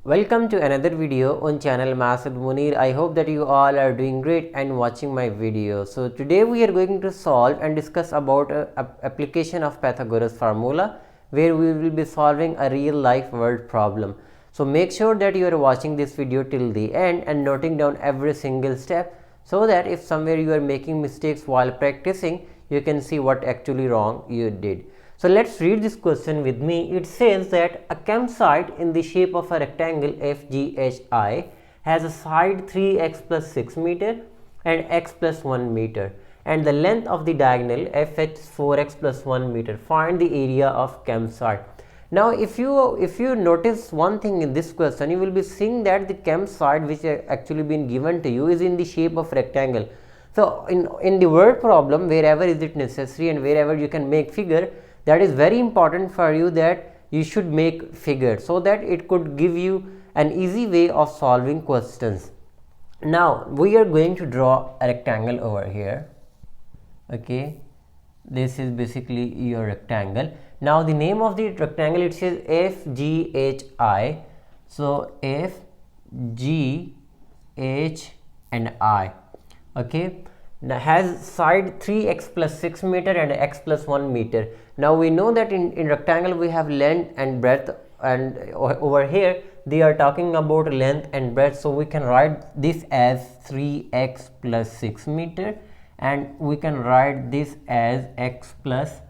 Welcome to another video on channel Maths with Munir. I hope that you all are doing great and watching my video. So today we are going to solve and discuss about application of Pythagoras formula, where we will be solving a real life world problem. So make sure that you are watching this video till the end and noting down every single step, so that if somewhere you are making mistakes while practicing, you can see what actually wrong you did. So let's read this question with me. It says that a campsite in the shape of a rectangle FGHI has a side 3x plus 6 meter and x plus 1 meter, and the length of the diagonal FH is 4x plus 1 meter. Find the area of campsite. Now if you notice one thing in this question, you will be seeing that the campsite which actually been given to you is in the shape of rectangle. So in the word problem, wherever is it necessary and wherever you can make figure, that is very important for you that you should make figure, so that it could give you an easy way of solving questions. Now we are going to draw a rectangle over here. Okay, this is basically your rectangle. Now the name of the rectangle, it says FGHI. So F, G, H and I. Okay, now has side 3x plus 6 meter and x plus 1 meter. Now we know that in rectangle we have length and breadth, and over here they are talking about length and breadth, so we can write this as 3x plus 6 meter, and we can write this as x plus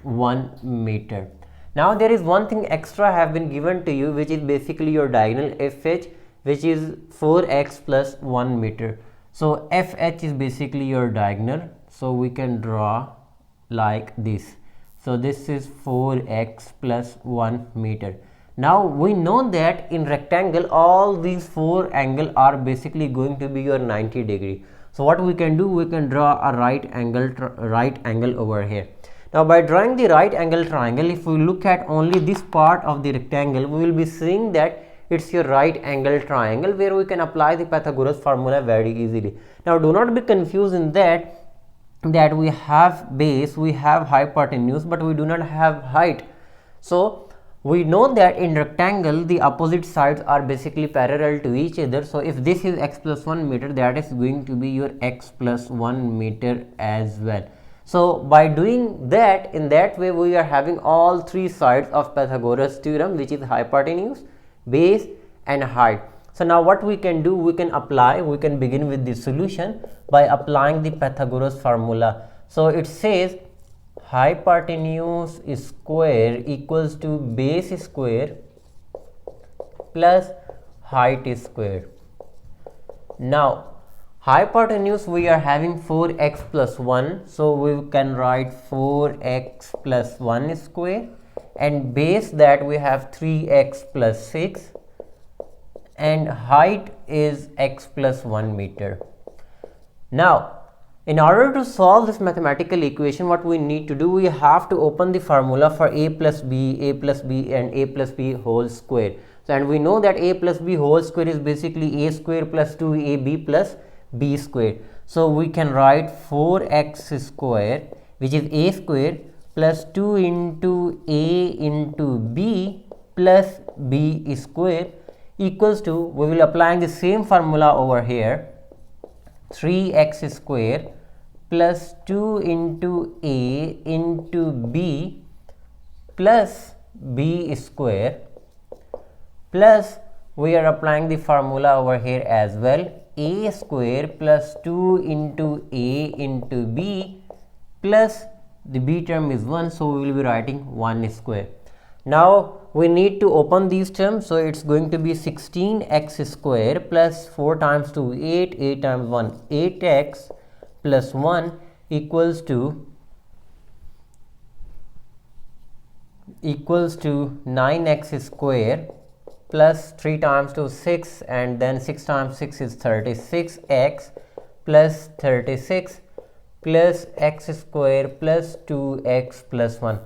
1 meter. Now there is one thing extra have been given to you, which is basically your diagonal FH, which is 4x plus 1 meter. So FH is basically your diagonal, so we can draw like this. So this is 4x plus 1 meter. Now we know that in rectangle all these four angles are basically going to be your 90 degree. So what we can do, we can draw a right angle over here. Now by drawing the right angle triangle, if we look at only this part of the rectangle, we will be seeing that it's your right angle triangle, where we can apply the Pythagoras formula very easily. Now do not be confused in that we have base, we have hypotenuse, but we do not have height. So we know that in rectangle the opposite sides are basically parallel to each other. So if this is x plus 1 meter, that is going to be your x plus 1 meter as well. So by doing that, in that way we are having all three sides of Pythagoras theorem, which is hypotenuse, base and height. So now what we can do, we can begin with the solution by applying the Pythagoras formula. So it says hypotenuse square equals to base square plus height square. Now hypotenuse we are having 4x plus 1, so we can write 4x plus 1 square, and base that we have 3x plus 6, and height is x plus 1 meter. Now in order to solve this mathematical equation, what we need to do, we have to open the formula for a plus b and a plus b whole square. So and we know that a plus b whole square is basically a square plus 2ab plus b square. So we can write 4x square, which is a square, plus 2 into a into b plus b square, equals to, we will applying the same formula over here, 3x square plus 2 into a into b plus b square, plus we are applying the formula over here as well, a square plus 2 into a into b plus the b term is 1, so we will be writing 1 square. Now we need to open these terms, so it's going to be 16x square plus 4 times 2 8, 8 times 1 8x plus 1 equals to 9x square plus 3 times 2 6, and then 6 times 6 is 36x plus 36 plus x square plus 2x plus 1.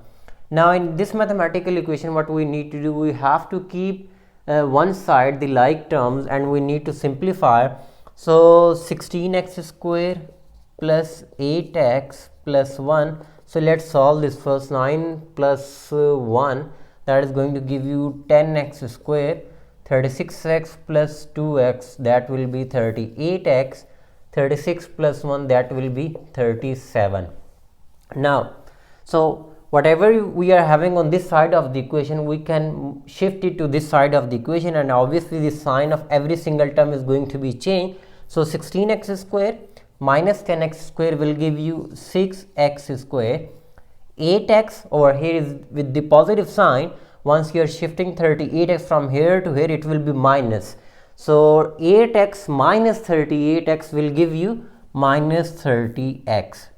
Now in this mathematical equation, what we need to do, we have to keep one side the like terms, and we need to simplify. So 16x square plus 8x plus 1. So let's solve this first. 9 plus 1, that is going to give you 10x square. 36x plus 2x, that will be 38x. 36 plus 1, that will be 37. Now, so whatever we are having on this side of the equation, we can shift it to this side of the equation, and obviously the sign of every single term is going to be changed. So 16x square minus 10x square will give you 6x square. 8x over here is with the positive sign. Once you are shifting 38x from here to here, it will be minus. So 8x minus 38x will give you minus 30x.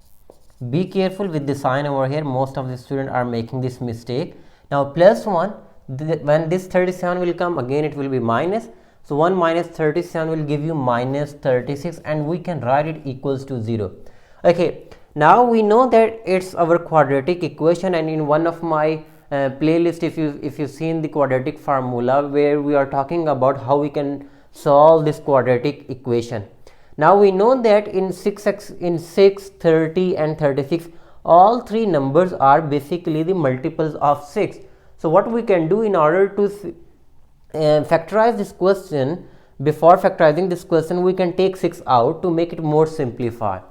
Be careful with the sign over here. Most of the students are making this mistake. Now plus 1, when this 37 will come, again it will be minus. So 1 minus 37 will give you minus 36, and we can write it equals to 0. Okay, now we know that it's our quadratic equation, and in one of my playlist, if you've seen the quadratic formula, where we are talking about how we can solve this quadratic equation. Now we know that in 6, 30 and 36, all three numbers are basically the multiples of 6. So what we can do in order to factorize this question, before factorizing this question, we can take 6 out to make it more simplified.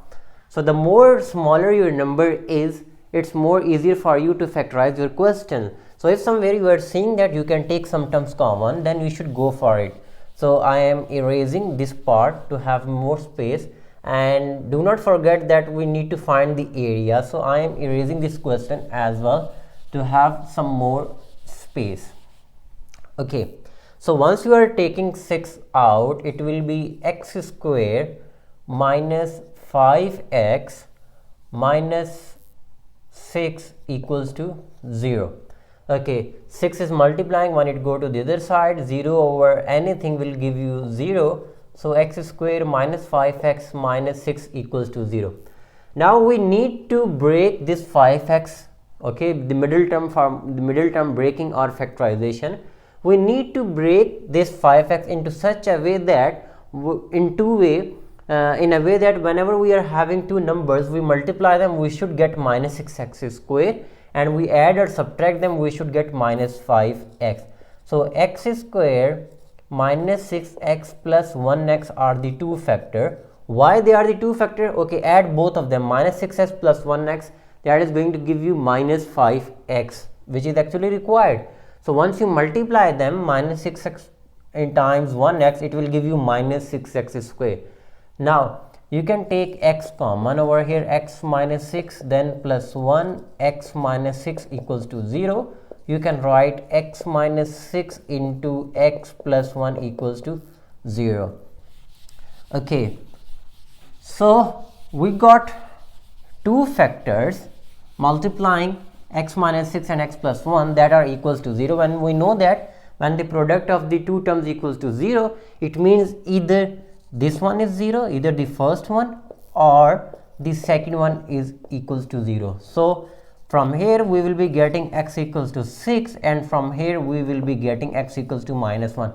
So the more smaller your number is, it's more easier for you to factorize your question. So if somewhere you are seeing that you can take some terms common, then you should go for it. So I am erasing this part to have more space, and do not forget that we need to find the area. So I am erasing this question as well to have some more space. Okay, so once you are taking 6 out, it will be x square minus 5x minus 6 equals to 0. Okay, 6 is multiplying. When it go to the other side, 0 over anything will give you 0. So x square minus 5x minus 6 equals to 0. Now we need to break this 5x, okay, the middle term breaking or factorization. We need to break this 5x into such a way that in a way that whenever we are having two numbers, we multiply them, we should get minus 6x square, and we add or subtract them, we should get minus 5x. So x square minus 6x plus 1x are the two factor. Why they are the two factor? Okay, add both of them, minus 6x plus 1x, that is going to give you minus 5x, which is actually required. So once you multiply them, minus 6x in times 1x, it will give you minus 6x square. Now you can take x common over here, x minus 6, then plus 1, x minus 6 equals to 0. You can write x minus 6 into x plus 1 equals to 0. Okay, so we got two factors multiplying x minus 6 and x plus 1 that are equals to 0, and we know that when the product of the two terms equals to 0, it means either this one is 0, either the first one or the second one is equals to 0. So from here we will be getting x equals to 6, and from here we will be getting x equals to minus 1.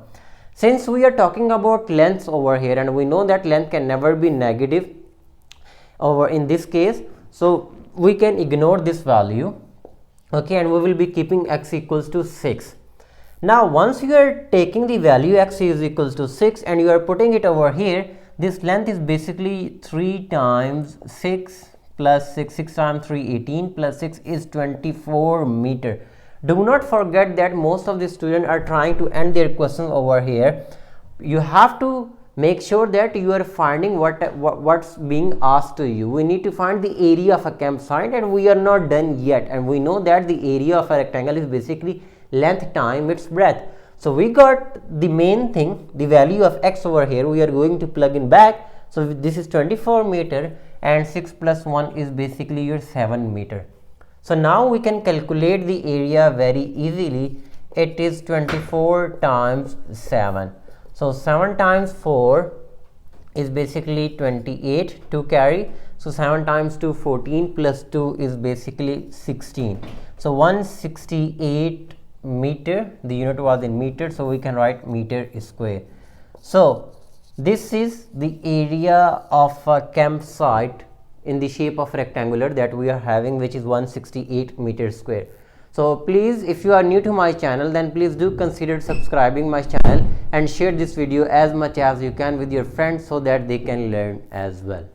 Since we are talking about lengths over here, and we know that length can never be negative over in this case, so we can ignore this value, okay, and we will be keeping x equals to 6. Now once you are taking the value x is equals to 6 and you are putting it over here, this length is basically 3 times 6 plus 6, 6 times 3, 18 plus 6 is 24 meter. Do not forget that most of the students are trying to end their questions over here. You have to make sure that you are finding what's being asked to you. We need to find the area of a campsite, and we are not done yet, and we know that the area of a rectangle is basically length time its breadth. So we got the main thing, the value of x over here, we are going to plug in back. So this is 24 meter, and 6 plus 1 is basically your 7 meter. So now we can calculate the area very easily. It is 24 times 7. So 7 times 4 is basically 28 to carry. So 7 times 2, 14 plus 2 is basically 16. So 168 meter, the unit was in meter, so we can write meter square. So this is the area of a campsite in the shape of rectangular that we are having, which is 168 meter square. So please, if you are new to my channel, then please do consider subscribing my channel and share this video as much as you can with your friends so that they can learn as well.